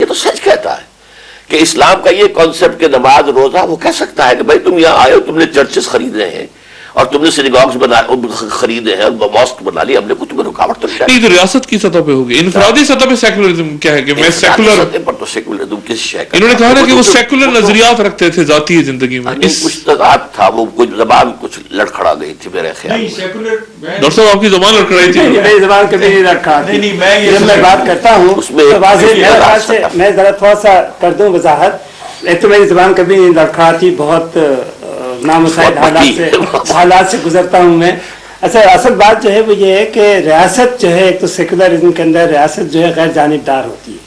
یہ تو سچ کہتا ہے کہ اسلام کا یہ کانسیپٹ کہ نماز روزہ وہ کہہ سکتا ہے کہ بھائی تم یہاں آئے ہو، تم نے چرچز خریدے ہیں اور تم نے سینیگاگز خریدے ہیں، ماسک بنا لی، ہم نے کچھ میں رکاوٹ تو نہیں، تو ریاست کی سطح پہ ہوگی، انفرادی سطح پہ سیکولرزم کیا ہے کہ میں سیکولر، سطح پر تو سیکولرزم کس شے کا، انہوں نے کہا نا کہ وہ سیکولر نظریات رکھتے تھے ذاتی زندگی میں، کچھ تضاد تھا، وہ کچھ زبان کچھ لڑکھڑا گئی تھی میرے خیال میں۔ ڈاکٹر صاحب آپ کی زبان لڑکھڑائی تھی؟ میری زبان کبھی نہیں لڑکھڑا تھی، جب میں بات کرتا ہوں تو واضح میں ذرا تھوڑا سا کر دوں وضاحت۔ ایک تو میری زبان کبھی نہیں لڑکھڑا تھی، بہت نامساعد حالات سے گزرتا ہوں میں۔ اچھا، اصل بات جو ہے وہ یہ ہے کہ ریاست جو ہے، ایک تو سیکولرزم کے اندر ریاست جو ہے غیر جانبدار ہوتی ہے،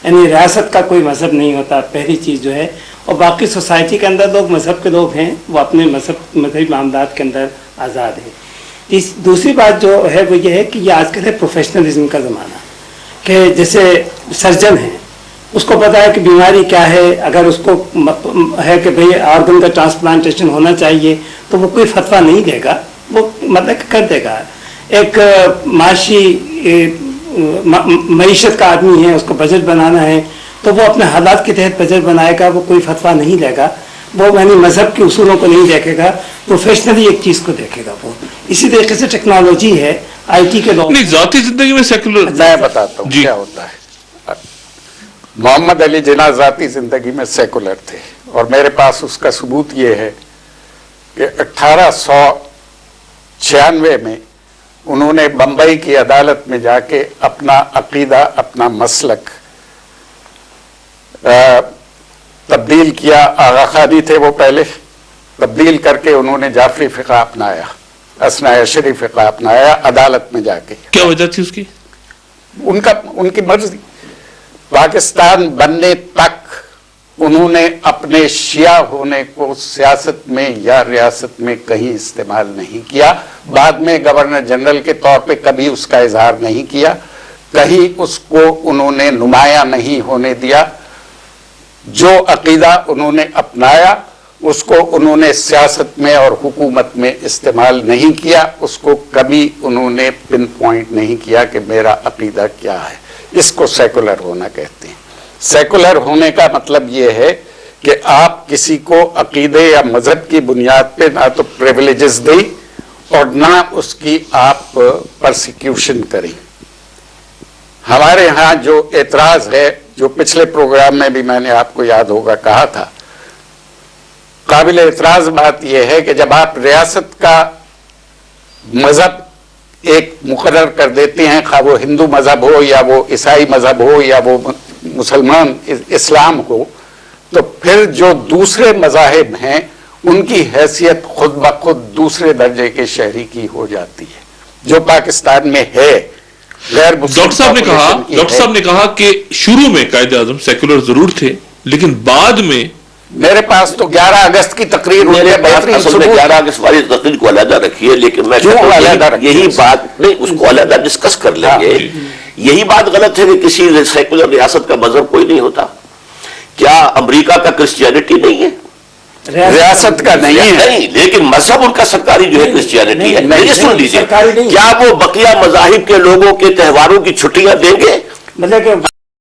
یعنی ریاست کا کوئی مذہب نہیں ہوتا، پہلی چیز جو ہے، اور باقی سوسائٹی کے اندر لوگ مذہب کے لوگ ہیں، وہ اپنے مذہبی معاملات کے اندر آزاد ہیں۔ دوسری بات جو ہے وہ یہ ہے کہ یہ آج کل ہے پروفیشنلزم کا زمانہ، کہ جیسے سرجن ہیں، اس کو پتا ہے کہ بیماری کیا ہے، اگر اس کو ہے کہ بھئی آرگن کا ٹرانسپلانٹیشن ہونا چاہیے تو وہ کوئی فتویٰ نہیں دے گا، وہ مطلب کر دے گا۔ ایک معیشت کا آدمی ہے، اس کو بجٹ بنانا ہے تو وہ اپنے حالات کے تحت بجٹ بنائے گا، وہ کوئی فتویٰ نہیں دے گا، وہ یعنی مذہب کے اصولوں کو نہیں دیکھے گا، پروفیشنلی ایک چیز کو دیکھے گا۔ وہ اسی طریقے سے ٹیکنالوجی ہے، آئی ٹی کے لوگ، ذاتی زندگی میں سیکولر، میں بتاتا ہوں کیا ہوتا ہے۔ محمد علی جناح ذاتی زندگی میں سیکولر تھے، اور میرے پاس اس کا ثبوت یہ ہے کہ 1896 میں انہوں نے بمبئی کی عدالت میں جا کے اپنا عقیدہ، اپنا مسلک تبدیل کیا۔ آغا خانی تھے وہ، پہلے تبدیل کر کے انہوں نے جعفری فقہ اپنایا، اثنا عشری فقہ اپنایا عدالت میں جا کے۔ کیا وجہ تھی اس کی؟ ان کی مرضی۔ پاکستان بننے تک انہوں نے اپنے شیعہ ہونے کو سیاست میں یا ریاست میں کہیں استعمال نہیں کیا۔ بعد میں گورنر جنرل کے طور پہ کبھی اس کا اظہار نہیں کیا، کہیں اس کو انہوں نے نمایاں نہیں ہونے دیا۔ جو عقیدہ انہوں نے اپنایا اس کو انہوں نے سیاست میں اور حکومت میں استعمال نہیں کیا، اس کو کبھی انہوں نے پن پوائنٹ نہیں کیا کہ میرا عقیدہ کیا ہے۔ اس کو سیکولر ہونا کہتے ہیں۔ سیکولر ہونے کا مطلب یہ ہے کہ آپ کسی کو عقیدے یا مذہب کی بنیاد پہ نہ تو پریویلیجز دیں اور نہ اس کی آپ پرسیکیوشن کریں۔ ہمارے ہاں جو اعتراض ہے، جو پچھلے پروگرام میں بھی میں نے آپ کو یاد ہوگا کہا تھا، قابل اعتراض بات یہ ہے کہ جب آپ ریاست کا مذہب ایک مقرر کر دیتے ہیں، خواہ وہ ہندو مذہب ہو یا وہ عیسائی مذہب ہو یا وہ مسلمان اسلام ہو، تو پھر جو دوسرے مذاہب ہیں ان کی حیثیت خود بخود دوسرے درجے کے شہری کی ہو جاتی ہے، جو پاکستان میں ہے۔ غیر ڈاکٹر صاحب نے کہا کہ شروع میں قائد اعظم سیکولر ضرور تھے، لیکن بعد میں میرے پاس تو 11 اگست کی تقریر ہوئی ہے، بہترین اصل میں 11 اگست والی تقریر کو علیحدہ رکھیے، لیکن میں یہی بات نہیں، اس کو علیحدہ ڈسکس کر لیں گے۔ یہی بات غلط ہے کہ کسی سیکولر ریاست کا مذہب کوئی نہیں ہوتا۔ کیا امریکہ کا کرسچینٹی نہیں ہے؟ ریاست کا نہیں ہے، نہیں، لیکن مذہب ان کا سرکاری جو ہے کرسچینٹی ہے۔ میری سن لیجیے، کیا وہ بقیہ مذاہب کے لوگوں کے تہواروں کی چھٹیاں دیں گے؟ مطلب کہ